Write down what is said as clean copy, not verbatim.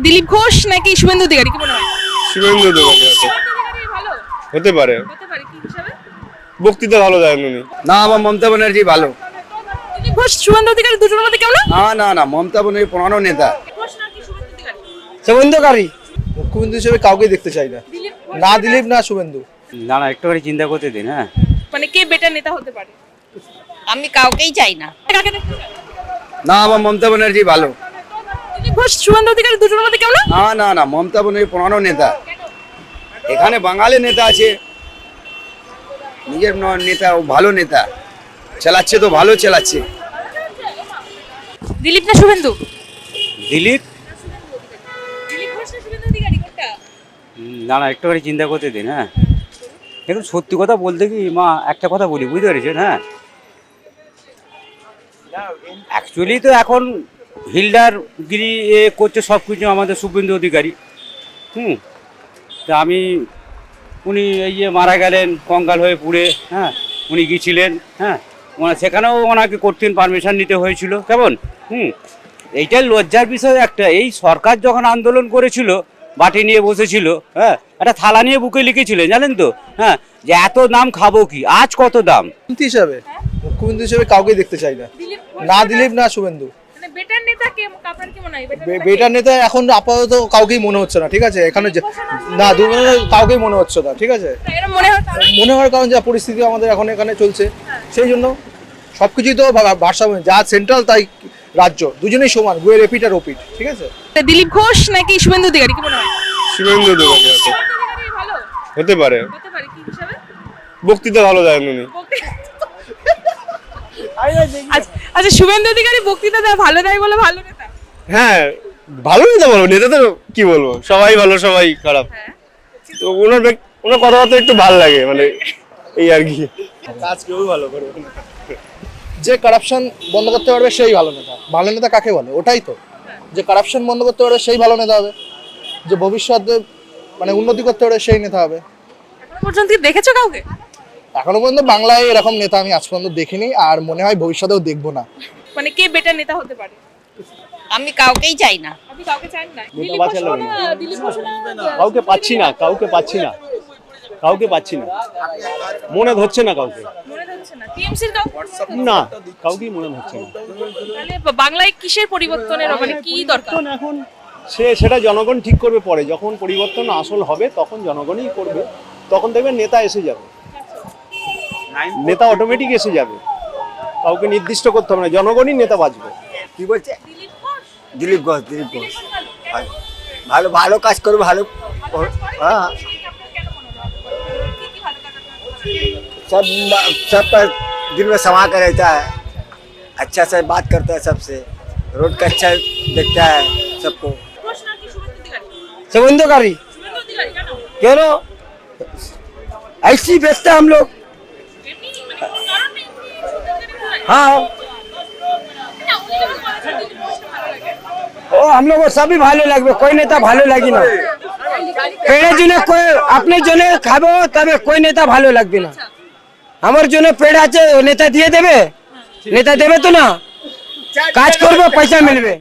দিলীপ ঘোষ নাকি শুভেন্দু অধিকারী কি মনে হয়? শুভেন্দু অধিকারী আছে। ভালো হতে পারে, হতে পারে কি হিসাবে? বক্তৃতা ভালো দেন উনি। না, আমার মমতা ব্যানার্জি ভালো। দিলীপ ঘোষ শুভেন্দু অধিকারী দুজনের মধ্যে কেমন? না, মমতা ব্যানার্জি পুরানো নেতা। ঘোষ নাকি শুভেন্দু অধিকারী? শুভেন্দুকারী মুখ্যমন্ত্রী হিসেবে কাউকে দেখতে চাই না, দিলীপ ঘোষ না দিলীপ না শুভেন্দু। না একটুখানি চিন্তা করতে দিন। হ্যাঁ, মানে কে বেটার নেতা হতে পারে? আমি কাউকেই চাই না। কাকে দেখতে চান? না, আমার মমতা ব্যানার্জি ভালো। দিলীপ ঘোষ শুভেন্দু অধিকারী দুজনের মধ্যে কেমন? না, মমতা ব্যানার্জি পুরানো নেতা। এখানে বাঙালি নেতা আছে, নিজের নেতা, ও ভালো নেতা, চালাচ্ছে তো ভালো চালাচ্ছে। দিলীপ না শুভেন্দু? দিলীপ। দিলীপ ঘোষ না শুভেন্দু অধিকারী কোনটা? না একটুখানি চিন্তা করতে দিন। হ্যাঁ, এখন সত্যি কথা বলতে কি মা, একটা কথা বলি, বুঝতে পেরেছেন? হ্যাঁ, অ্যাকচুয়ালি তো এখন হিলডার গিরি করছে সব কিছু আমাদের শুভেন্দু অধিকারী। তা উনি এই যে মারা গেলেন কঙ্কাল হয়ে পুড়ে, হ্যাঁ, উনি গিয়েছিলেন, হ্যাঁ, সেখানেও ওনাকে কঠিন পারমিশন নিতে হয়েছিল, কেমন? এইটাই লজ্জার বিষয় একটা। এই সরকার যখন আন্দোলন করেছিল, বাটি নিয়ে বসেছিল, হ্যাঁ, একটা থালা নিয়ে বুকে লিখেছিলেন, জানেন তো? হ্যাঁ, যে এত দাম খাবো কি, আজ কত দাম। মুখ্যমন্ত্রী হিসেবে কাউকে দেখতে চাই না, দিলীপ ঘোষ না দিলীপ না শুভেন্দু। মানে বেটার নেতা কে? আপনার কি মনে হয় বেটার নেতা এখন আপাতত কাউকেই মনে হচ্ছে না, ঠিক আছে? এখানে না দুজনের কাউকেই মনে হচ্ছে না, ঠিক আছে? এরকম মনে হয় কারণ? মনে হওয়ার কারণ যা পরিস্থিতি আমাদের এখন এখানে চলছে, সেই জন্য সবকিছুই তো ভারসাম্য, যা সেন্ট্রাল তাই রাজ্য, দুজনেই সমান, গুয়ের এপিট আর ওপিট, ঠিক আছে? দিলীপ ঘোষ নাকি শুভেন্দু অধিকারী কি মনে হয়? শুভেন্দু অধিকারী আছে। শুভেন্দু অধিকারী ভালো হতে পারে, হতে পারে কি হিসাবে? বক্তৃতা ভালো দেন উনি। আচ্ছা, শুভেন্দু অধিকারী বক্তৃতা দেয় ভালো দেয় বলে ভালো নেতা? হ্যাঁ, ভালো নেতা বলবো, নেতা তো কি বলবো, সবাই ভালো সবাই খারাপ। হ্যাঁ। তো ওনার কথাবার্তা একটু ভালো লাগে, মানে এই আর কি। কাজ কেউ ভালো করে না। যে কারাপশন বন্ধ করতে পারবে সেই ভালো নেতা। ভালো নেতা কাকে বলে? ওটাই তো, যে কারাপশন বন্ধ করতে পারবে সেই ভালো নেতা হবে, যে ভবিষ্যতে মানে উন্নতি করতে পারবে সেই নেতা হবে। এখনো পর্যন্ত কি দেখেছো কাউকে? এখনো পর্যন্ত বাংলায় এরকম নেতা আমি আজ পর্যন্ত দেখিনি, আর মনে হয় ভবিষ্যতেও দেখবো না। মানে কে বেটার নেতা হতে পারে? আমি কাউকেই চাই না। আপনি কাউকে চান না? দিলীপ ঘোষ না কাউকে পাচ্ছি না, মনে ধরছে না কাউকে, মনে হচ্ছে না। টিএমসির কাউকে না কাউকেই মনে ধরছে না। তাহলে বাংলায় কিসের পরিবর্তনের মানে কি দরকার? এখন সেটা জনগণ ঠিক করবে পরে, যখন পরিবর্তন আসল হবে তখন জনগণই করবে, তখন দেখবেন নেতা এসে যাবে, নেতা অটোমেটিক এসে যাবে, কাউকে নির্দিষ্ট করতে হবে না, জনগণই নেতা বাঁচবে। কি বলছে? দিলীপ ঘোষ? দিলীপ ঘোষ দিলীপ ঘোষ ভালো। ভালো ভালো কাজ করবে, ভালো। হ্যাঁ, কেন মনে হয়? কি ভালো কাজ আপনার? सब दिन में समा कर रहता है, अच्छा से बात करता है सबसे, रोड का अच्छा देखता है सबको। ঘোষ নাকি শুভেন্দু অধিকারী? शुभेंदुकारी শুভেন্দু অধিকারী কেন? क्यों ऐसी बेचते हम लोग। এমনি মানে কোনো কারণ নেই শুভেন্দু অধিকারী ভালো লাগে? हाँ, না, উনি যখন বলেছেন দিলীপ ঘোষকে ভালো লাগে। ओ हम लोग को सभी भालो लगবে, कोई नेता ভালো লাগি না। পেড়ে জন্য কোই আপনি জন্য খাবো, তবে কোই নেতা ভালো লাগবে না। আমার জন্য পেড় আছে, নেতা দিয়ে দেবে? নেতা দেবে তো না, কাজ করবো, পয়সা মিলবে।